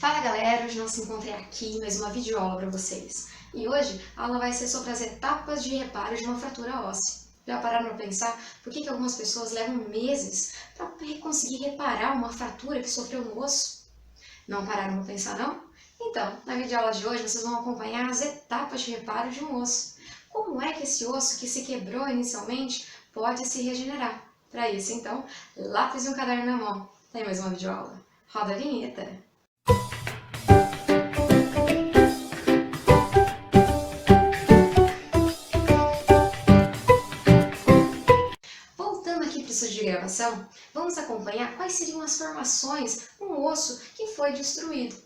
Fala galera, hoje nós nos encontramos aqui em mais uma videoaula para vocês. E hoje a aula vai ser sobre as etapas de reparo de uma fratura óssea. Já pararam para pensar por que algumas pessoas levam meses para conseguir reparar uma fratura que sofreu no osso? Não pararam para pensar não? Então, na videoaula de hoje vocês vão acompanhar as etapas de reparo de um osso. Como é que esse osso que se quebrou inicialmente pode se regenerar? Para isso, então, lápis e um caderno na mão. Tem mais uma videoaula. Roda a vinheta! Voltando aqui para o estúdio de gravação, vamos acompanhar quais seriam as formações no osso que foi destruído.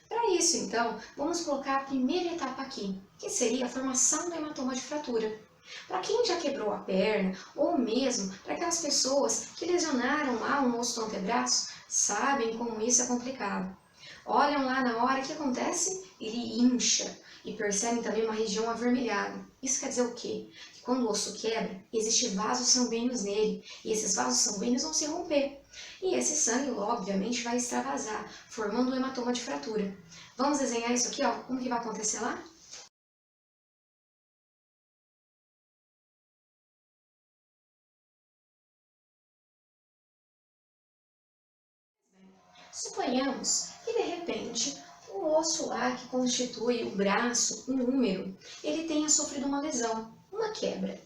Para isso, então, vamos colocar a primeira etapa aqui, que seria a formação do hematoma de fratura. Para quem já quebrou a perna, ou mesmo para aquelas pessoas que lesionaram lá um osso do antebraço, sabem como isso é complicado. Olham lá na hora, o que acontece? Ele incha e percebem também uma região avermelhada. Isso quer dizer o quê? Que quando o osso quebra, existem vasos sanguíneos nele e esses vasos sanguíneos vão se romper. E esse sangue, obviamente, vai extravasar, formando um hematoma de fratura. Vamos desenhar isso aqui, ó, como que vai acontecer lá? Suponhamos que, de repente, o osso lá que constitui o braço, o húmero, ele tenha sofrido uma lesão, uma quebra.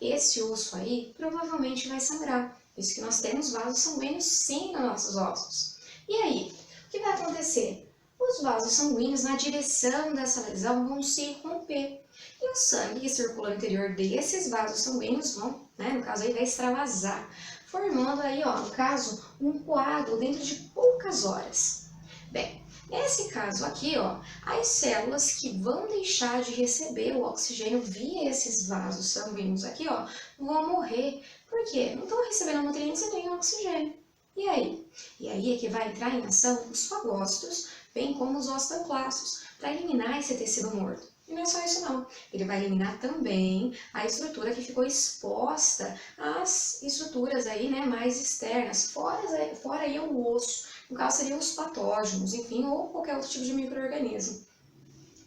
Esse osso aí provavelmente vai sangrar, visto que nós temos vasos sanguíneos sim nos nossos ossos. E aí, o que vai acontecer? Os vasos sanguíneos na direção dessa lesão vão se romper. E o sangue que circula no interior desses vasos sanguíneos vão, no caso aí, vai extravasar, formando aí, ó, no caso, um coágulo dentro de poucas horas. Bem, nesse caso aqui, ó, as células que vão deixar de receber o oxigênio via esses vasos sanguíneos aqui, ó, vão morrer. Por quê? Não estão recebendo nutrientes e nem oxigênio. E aí? E aí é que vai entrar em ação os fagócitos, bem como os osteoclastos, para eliminar esse tecido morto. E não é só isso não, ele vai eliminar também a estrutura que ficou exposta às estruturas aí, mais externas, fora aí o osso, no caso seriam os patógenos, enfim, ou qualquer outro tipo de micro-organismo.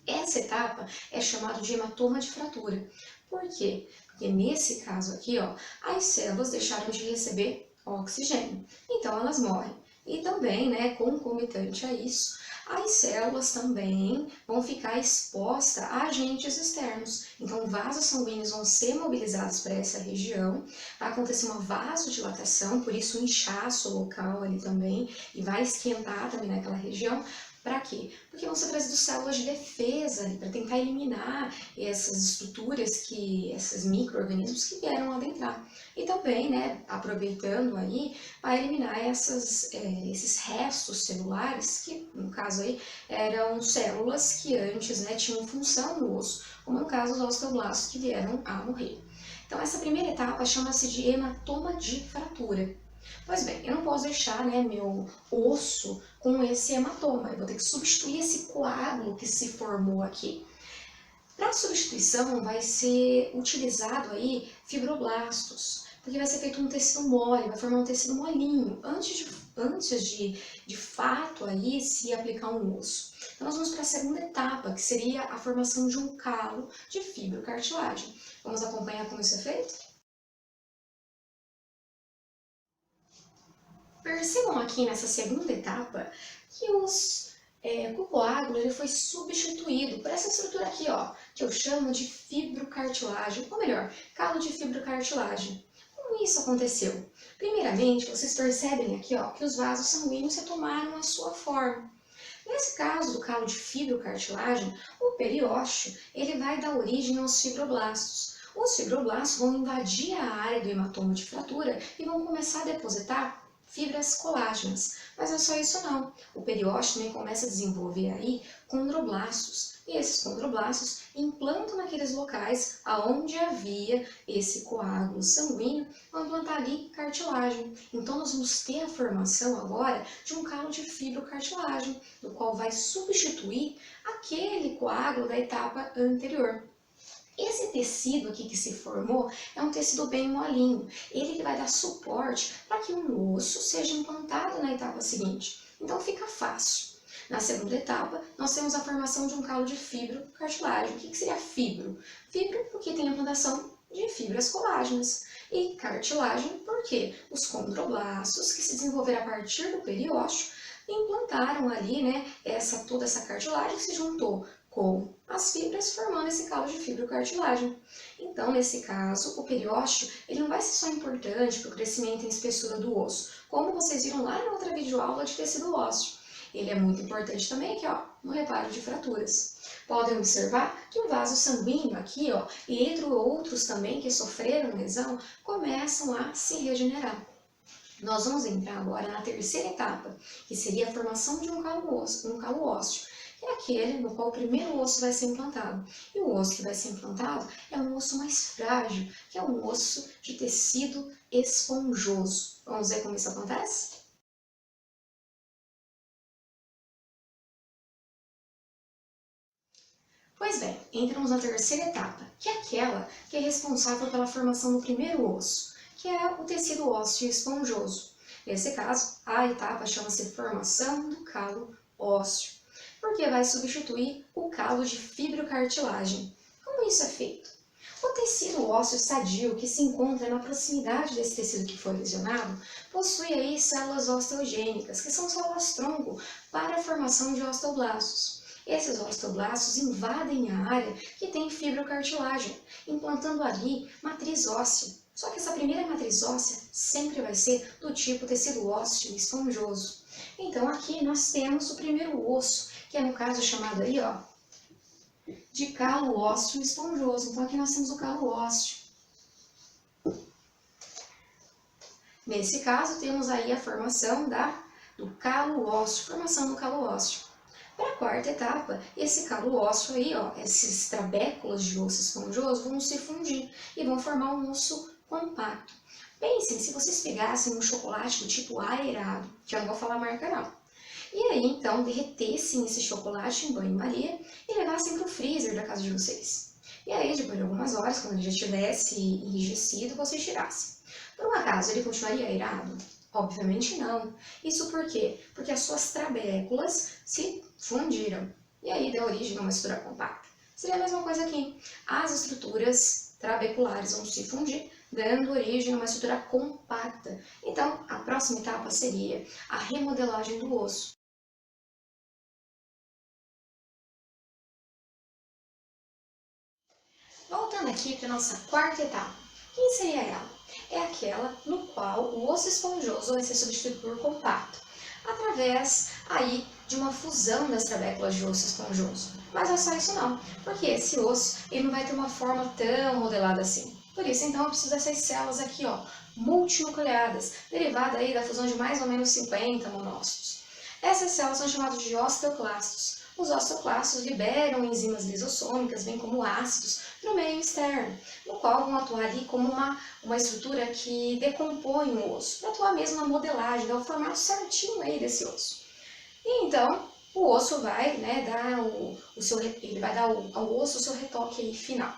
Essa etapa é chamada de hematoma de fratura. Por quê? Porque nesse caso aqui, ó, as células deixaram de receber oxigênio, então elas morrem. E também, concomitante a isso, as células também vão ficar expostas a agentes externos. Então, vasos sanguíneos vão ser mobilizados para essa região, vai acontecer uma vasodilatação, por isso um inchaço local ali também, e vai esquentar também naquela região. Para quê? Porque vão ser trazidas células de defesa para tentar eliminar essas estruturas, esses micro-organismos que vieram adentrar. E também, aproveitando aí, vai eliminar esses restos celulares, que no caso aí eram células que antes tinham função no osso, como no caso os osteoblastos que vieram a morrer. Então essa primeira etapa chama-se de hematoma de fratura. Pois bem, eu não posso deixar meu osso com esse hematoma, eu vou ter que substituir esse coágulo que se formou aqui. Para a substituição vai ser utilizado aí fibroblastos, porque vai ser feito um tecido mole, vai formar um tecido molinho, antes de fato aí se aplicar um osso. Então nós vamos para a segunda etapa, que seria a formação de um calo de fibrocartilagem. Vamos acompanhar como isso é feito? Percebam aqui nessa segunda etapa que o coágulo ele foi substituído por essa estrutura aqui, ó, que eu chamo de fibrocartilagem, ou melhor, calo de fibrocartilagem. Como isso aconteceu? Primeiramente, vocês percebem aqui, ó, que os vasos sanguíneos retomaram a sua forma. Nesse caso do calo de fibrocartilagem, o periósteo ele vai dar origem aos fibroblastos. Os fibroblastos vão invadir a área do hematoma de fratura e vão começar a depositar fibras colágenas. Mas não é só isso não. O periósteo também começa a desenvolver aí condroblastos. E esses condroblastos implantam naqueles locais onde havia esse coágulo sanguíneo, vão implantar ali cartilagem. Então nós vamos ter a formação agora de um calo de fibrocartilagem, do qual vai substituir aquele coágulo da etapa anterior. Esse tecido aqui que se formou é um tecido bem molinho, ele que vai dar suporte para que um osso seja implantado na etapa seguinte. Então fica fácil. Na segunda etapa, nós temos a formação de um calo de fibrocartilagem. O que seria fibro? Fibro porque tem a implantação de fibras colágenas. E cartilagem porque os condroblastos, que se desenvolveram a partir do periósteo, implantaram ali, né, toda essa cartilagem que se juntou com as fibras, formando esse calo de fibrocartilagem. Então, nesse caso, o periósteo ele não vai ser só importante para o crescimento e espessura do osso, como vocês viram lá na outra videoaula de tecido ósseo. Ele é muito importante também aqui, ó, no reparo de fraturas. Podem observar que o vaso sanguíneo aqui, ó, e entre outros também que sofreram lesão, começam a se regenerar. Nós vamos entrar agora na terceira etapa, que seria a formação de um calo ósseo, que é aquele no qual o primeiro osso vai ser implantado. E o osso que vai ser implantado é um osso mais frágil, que é um osso de tecido esponjoso. Vamos ver como isso acontece? Pois bem, entramos na terceira etapa, que é aquela que é responsável pela formação do primeiro osso, que é o tecido ósseo esponjoso. Nesse caso, a etapa chama-se formação do calo ósseo, porque vai substituir o calo de fibrocartilagem. Como isso é feito? O tecido ósseo sadio que se encontra na proximidade desse tecido que foi lesionado possui aí células osteogênicas, que são células-tronco para a formação de osteoblastos. Esses osteoblastos invadem a área que tem fibrocartilagem, implantando ali matriz óssea. Só que essa primeira matriz óssea sempre vai ser do tipo tecido ósseo esponjoso. Então aqui nós temos o primeiro osso, que é no caso chamado aí, ó, de calo ósseo esponjoso. Então aqui nós temos o calo ósseo. Nesse caso temos aí a formação do calo ósseo, formação do calo ósseo. Para a quarta etapa, esse calo ósseo aí, ó, esses trabéculos de osso esponjoso vão se fundir e vão formar um osso compacto. Pensem, se vocês pegassem um chocolate do tipo aerado, que eu não vou falar marca não, e aí então derretessem esse chocolate em banho-maria e levassem para o freezer da casa de vocês. E aí, depois de algumas horas, quando ele já estivesse enrijecido, vocês tirassem. Por um acaso, ele continuaria aerado? Obviamente não. Isso por quê? Porque as suas trabéculas se fundiram e aí deu origem a uma estrutura compacta. Seria a mesma coisa aqui. As estruturas trabeculares vão se fundir, dando origem a uma estrutura compacta. Então, a próxima etapa seria a remodelagem do osso. Voltando aqui para a nossa quarta etapa. Quem seria ela? É aquela no qual o osso esponjoso vai ser substituído por compacto, através aí de uma fusão das trabéculas de osso esponjoso. Mas não é só isso não, porque esse osso ele não vai ter uma forma tão modelada assim. Por isso, então, eu preciso dessas células aqui, ó, multinucleadas, derivada aí da fusão de mais ou menos 50 monócitos. Essas células são chamadas de osteoclastos. Os osteoclastos liberam enzimas lisossômicas, bem como ácidos, para o meio externo, no qual vão atuar ali como uma estrutura que decompõe o osso, para atuar mesmo na modelagem, dar o formato certinho aí desse osso. E então, o osso vai, né, dar ele vai dar ao osso o seu retoque aí final.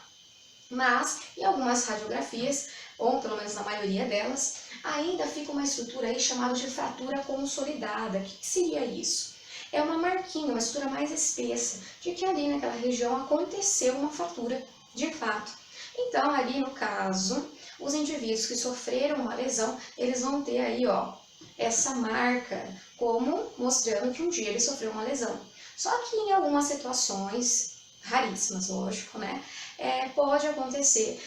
Mas, em algumas radiografias, ou pelo menos na maioria delas, ainda fica uma estrutura aí chamada de fratura consolidada. O que seria isso? É uma marquinha, uma estrutura mais espessa, de que ali naquela região aconteceu uma fratura de fato. Então, ali no caso, os indivíduos que sofreram uma lesão, eles vão ter aí, ó, essa marca, como mostrando que um dia ele sofreu uma lesão. Só que em algumas situações, raríssimas, lógico, né, pode acontecer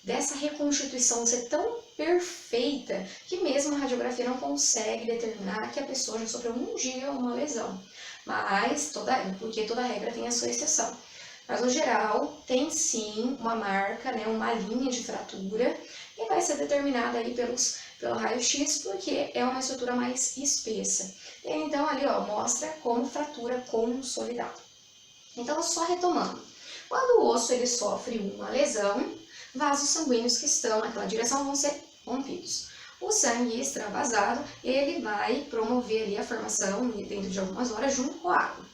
dessa reconstituição ser tão perfeita que mesmo a radiografia não consegue determinar que a pessoa já sofreu um dia uma lesão. Mas, porque toda regra tem a sua exceção. Mas, no geral, tem sim uma marca, né, uma linha de fratura, e vai ser determinada aí pelo raio-x, porque é uma estrutura mais espessa. E então, ali, ó, mostra como fratura consolidada. Então, só retomando. Quando o osso ele sofre uma lesão, vasos sanguíneos que estão naquela direção vão ser rompidos. O sangue extravasado, ele vai promover ali a formação, dentro de algumas horas, junto com a água.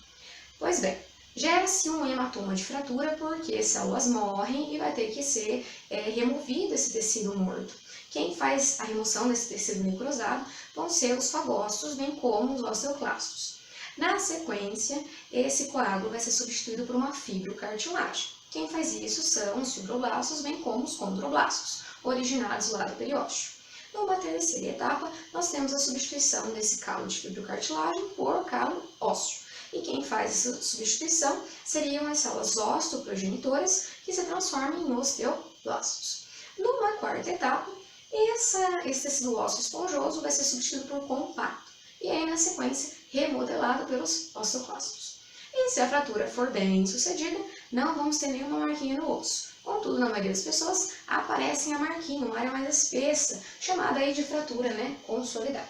Pois bem, gera-se um hematoma de fratura porque células morrem e vai ter que ser removido esse tecido morto. Quem faz a remoção desse tecido necrosado vão ser os fagócitos, bem como os osteoclastos. Na sequência, esse coágulo vai ser substituído por uma fibrocartilagem. Quem faz isso são os fibroblastos, bem como os condroblastos, originados lá do periósteo. Numa terceira etapa, nós temos a substituição desse calo de fibrocartilagem por calo ósseo. E quem faz essa substituição seriam as células osteoprogenitoras, que se transformam em osteoblastos. Numa quarta etapa, esse tecido ósseo esponjoso vai ser substituído por compacto, e aí na sequência remodelado pelos osteoclastos. E se a fratura for bem sucedida, não vamos ter nenhuma marquinha no osso. Contudo, na maioria das pessoas, aparece a marquinha, uma área mais espessa, chamada aí de fratura, consolidada.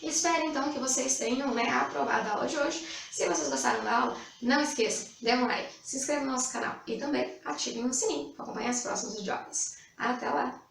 Espero então que vocês tenham aprovado a aula de hoje. Se vocês gostaram da aula, não esqueçam, dê um like, se inscreva no nosso canal e também ativem o sininho para acompanhar as próximas videoaulas. Até lá!